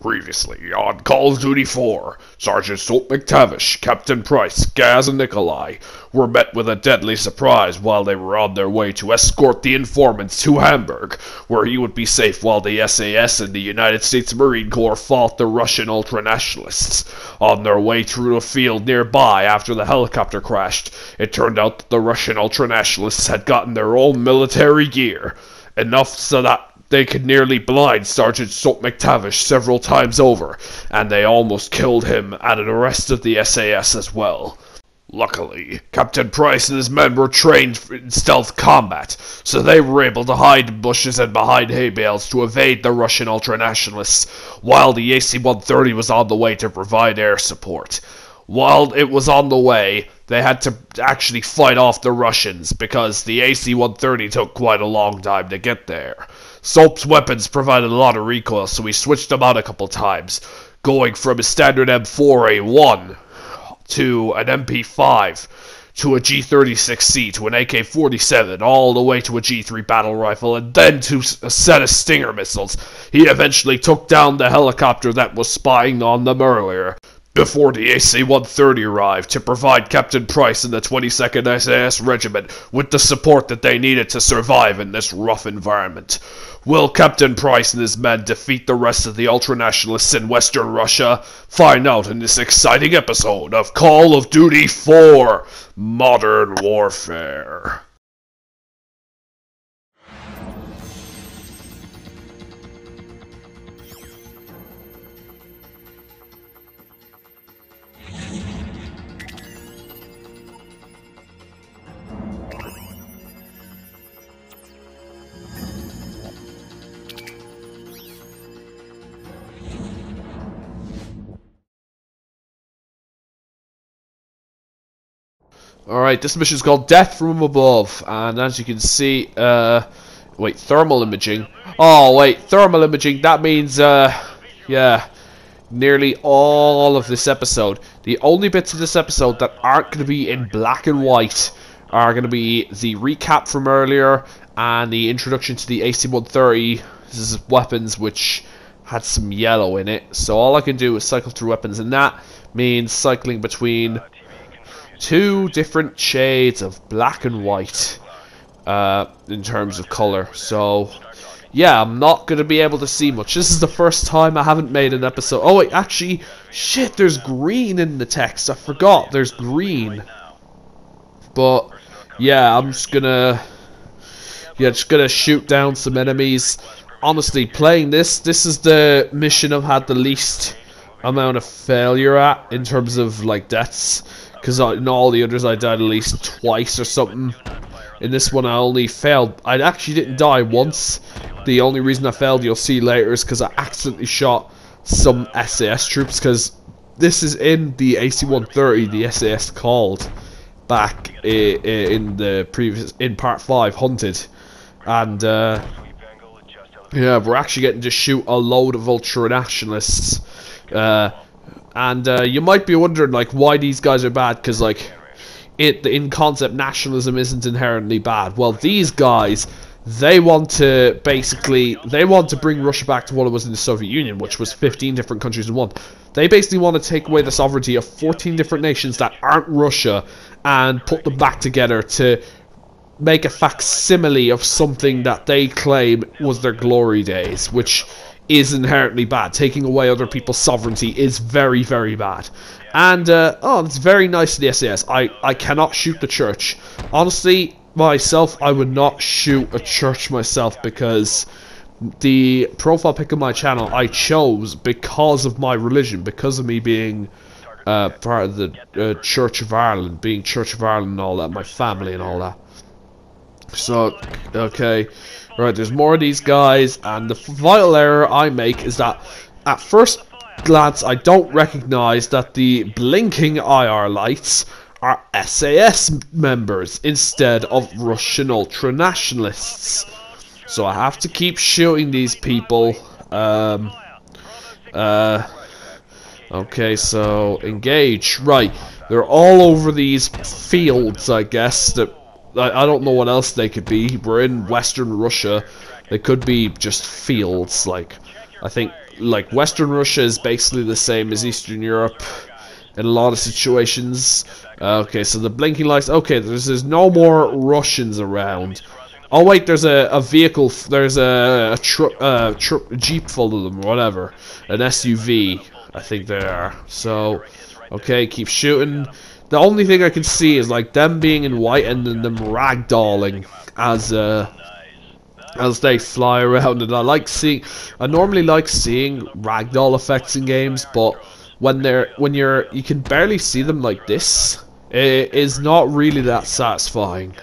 Previously on Call of Duty 4, Sergeant Soap McTavish, Captain Price, Gaz, and Nikolai were met with a deadly surprise while they were on their way to escort the informants to Hamburg, where he would be safe while the SAS and the United States Marine Corps fought the Russian ultranationalists. On their way through a field nearby after the helicopter crashed, it turned out that the Russian ultranationalists had gotten their own military gear, enough so that they could nearly blind Sergeant Soap McTavish several times over, and they almost killed him and arrested the SAS as well. Luckily, Captain Price and his men were trained in stealth combat, so they were able to hide in bushes and behind hay bales to evade the Russian ultranationalists, while the AC-130 was on the way to provide air support. While it was on the way, they had to actually fight off the Russians, because the AC-130 took quite a long time to get there. Soap's weapons provided a lot of recoil, so he switched them out a couple times, going from a standard M4A1 to an MP5 to a G36C to an AK-47, all the way to a G3 battle rifle, and then to a set of Stinger missiles. He eventually took down the helicopter that was spying on them earlier, before the AC-130 arrived to provide Captain Price and the 22nd SAS Regiment with the support that they needed to survive in this rough environment. Will Captain Price and his men defeat the rest of the ultranationalists in Western Russia? Find out in this exciting episode of Call of Duty 4: Modern Warfare. Alright, this mission is called Death from Above, and as you can see, wait, thermal imaging. Oh, wait, thermal imaging, that means, yeah, nearly all of this episode. The only bits of this episode that aren't going to be in black and white are going to be the recap from earlier, and the introduction to the AC-130. This is weapons which had some yellow in it, so all I can do is cycle through weapons, and that means cycling between two different shades of black and white in terms of color. So yeah, I'm not going to be able to see much. This is the first time I haven't made an episode. Oh wait, actually, shit, there's green in the text. I forgot there's green. But yeah, I'm just gonna shoot down some enemies. Honestly, playing this is the mission I've had the least amount of failure at in terms of like deaths. Because in all the others I died at least twice or something. In this one I only failed. I actually didn't die once. The only reason I failed, you'll see later, is because I accidentally shot some SAS troops. Because this is in the AC-130, the SAS called back in the previous, in part 5, Hunted. And yeah, we're actually getting to shoot a load of ultranationalists. And you might be wondering, like, why these guys are bad, because, like, in concept, nationalism isn't inherently bad. Well, these guys, they want to bring Russia back to what it was in the Soviet Union, which was 15 different countries in one. They basically want to take away the sovereignty of 14 different nations that aren't Russia and put them back together to make a facsimile of something that they claim was their glory days, which is inherently bad. Taking away other people's sovereignty is very, very bad. And, oh, it's very nice of the SAS. I cannot shoot the church. Honestly, myself, I would not shoot a church myself, because the profile pic of my channel I chose because of my religion, because of me being part of the Church of Ireland, being Church of Ireland and all that, my family and all that. So, okay. Right, there's more of these guys, and the vital error I make is that at first glance I don't recognize that the blinking IR lights are SAS members instead of Russian ultranationalists. So I have to keep shooting these people. Okay, so engage. Right, they're all over these fields, I guess, that I don't know what else they could be. We're in Western Russia. They could be just fields, like, I think like Western Russia is basically the same as Eastern Europe in a lot of situations. Okay, so the blinking lights. Okay, there's no more Russians around. Oh wait, there's a vehicle. There's a jeep full of them, or whatever, an SUV. I think they are. So, okay, keep shooting. The only thing I can see is like them being in white and then them ragdolling as they fly around. And I normally like seeing ragdoll effects in games, but when you can barely see them like this, it is not really that satisfying.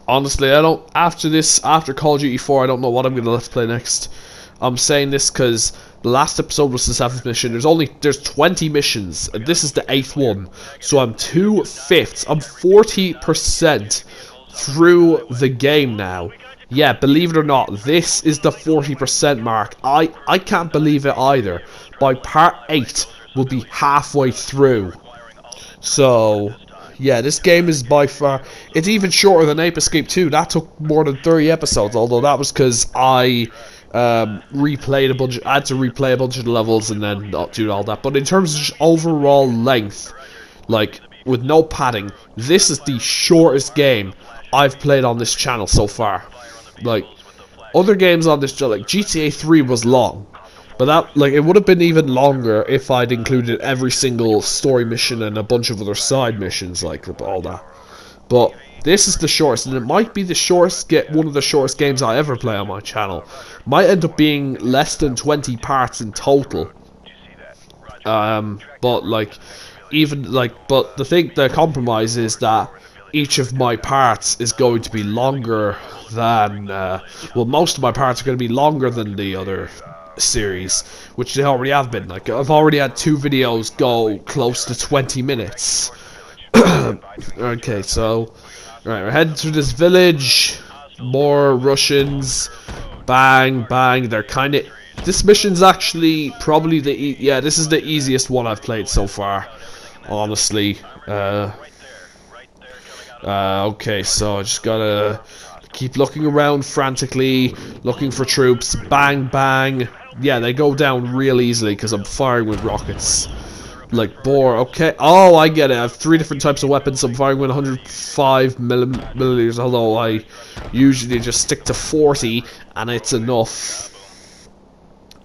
Honestly, after Call of Duty 4, I don't know what I'm gonna let's play next. I'm saying this because the last episode was the 7th mission. There's 20 missions, and this is the 8th one. So I'm 2/5. I'm 40% through the game now. Yeah, believe it or not, this is the 40% mark. I can't believe it either. By part 8, we'll be halfway through. So, yeah, this game is by far... It's even shorter than Ape Escape 2. That took more than 30 episodes, although that was because I replayed a bunch. I had to replay a bunch of the levels and then do all that. But in terms of just overall length, like, with no padding, this is the shortest game I've played on this channel so far. Like, other games on this channel, like GTA 3 was long, but that, like, it would have been even longer if I'd included every single story mission and a bunch of other side missions, like all that. But this is the shortest, and it might be the shortest, one of the shortest games I ever play on my channel. Might end up being less than 20 parts in total. But like, but the compromise is that each of my parts is going to be longer than, well, most of my parts are going to be longer than the other series, which they already have been. Like, I've already had 2 videos go close to 20 minutes. Okay, so, right, we're heading through this village. More Russians. Bang, bang. They're kind of... This mission's actually probably yeah, this is the easiest one I've played so far, honestly. Okay, so I just gotta keep looking around frantically, looking for troops. Bang, bang. Yeah, they go down real easily because I'm firing with rockets. Like, bore. Okay. Oh, I get it. I have 3 different types of weapons. I'm firing with 105 milliliters, although I usually just stick to 40, and it's enough.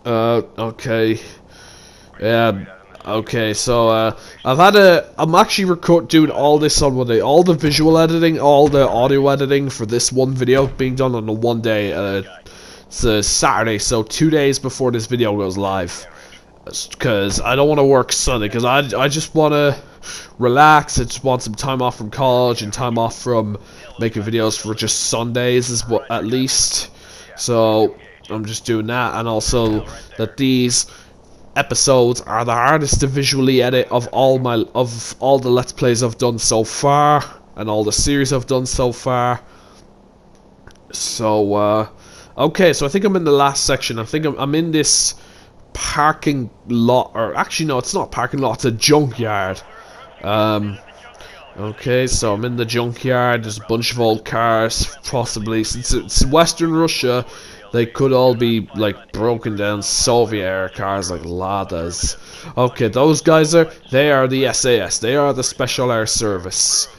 Okay. Yeah. Okay, so I'm actually doing all this on one day. All the visual editing, all the audio editing for this one video being done on a one day. It's a Saturday, so 2 days before this video goes live. Because I don't want to work Sunday, because I just want to relax. I just want some time off from college and time off from making videos for just Sundays, at least. So I'm just doing that, and also that these episodes are the hardest to visually edit of all the Let's Plays I've done so far, and all the series I've done so far. So okay, so I think I'm in the last section. I think I'm in this parking lot, or actually no, it's not a parking lot, it's a junkyard. Okay, so I'm in the junkyard. There's a bunch of old cars, possibly, since it's Western Russia. They could all be, like, broken down Soviet-era cars like Ladas. Okay, those guys they are the SAS. They are the Special Air Service.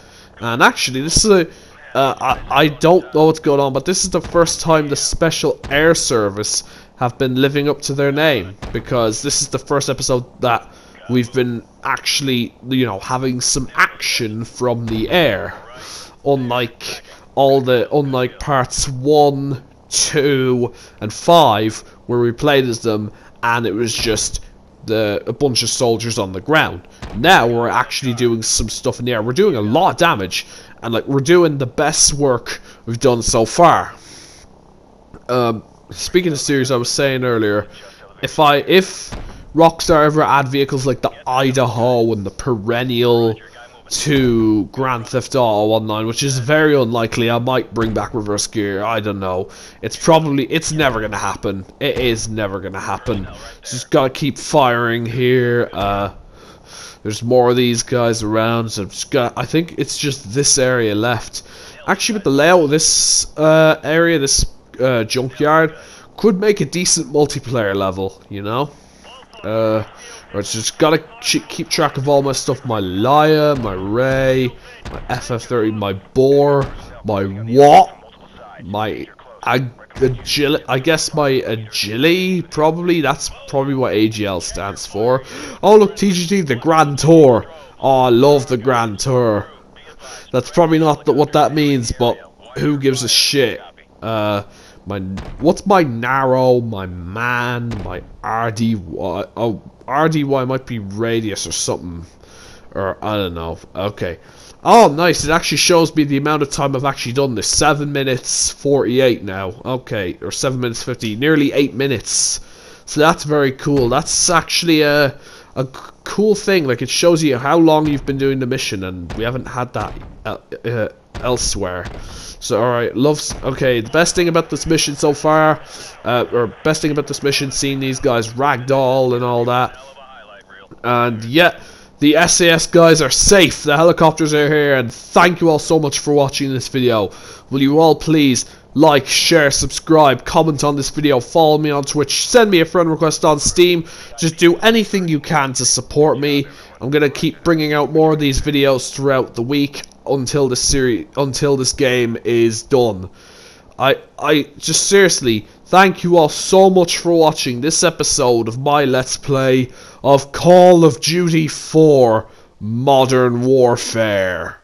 And actually, this is I don't know what's going on, but this is the first time the Special Air Service have been living up to their name. Because this is the first episode that we've been actually, you know, having some action from the air. Unlike parts 1, 2 and 5, where we played as them and it was just a bunch of soldiers on the ground. Now we're actually doing some stuff in the air. We're doing a lot of damage, and like, we're doing the best work we've done so far. Speaking of series, I was saying earlier, if Rockstar ever add vehicles like the Idaho and the Perennial to Grand Theft Auto Online, which is very unlikely, I might bring back reverse gear. I don't know. It's never gonna happen. It is never gonna happen. Just gotta keep firing here. There's more of these guys around, so I think it's just this area left. Actually, with the layout of this area, this junkyard, could make a decent multiplayer level, you know. I just gotta keep track of all my stuff: my Laya, my Ray, my FF30, my Boar, my what, my agility. I guess my agility. Probably that's probably what AGL stands for. Oh look, TGT, the Grand Tour. Oh, I love the Grand Tour. That's probably not what that means, but who gives a shit? What's my Narrow, my Man, my RDY? Oh, RDY might be Radius or something, or I don't know. Okay. Oh, nice. It actually shows me the amount of time I've actually done this. 7 minutes 48 now. Okay, or 7 minutes 50, nearly 8 minutes. So that's very cool. That's actually a cool thing. Like, it shows you how long you've been doing the mission, and we haven't had that elsewhere. So alright, okay, the best thing about this mission so far, or best thing about this mission, seeing these guys ragdoll and all that, and yeah, the SAS guys are safe, the helicopters are here, and thank you all so much for watching this video. Will you all please like, share, subscribe, comment on this video, follow me on Twitch, send me a friend request on Steam, just do anything you can to support me. I'm gonna keep bringing out more of these videos throughout the week until this game is done. I just seriously thank you all so much for watching this episode of my Let's Play of Call of Duty 4 Modern Warfare.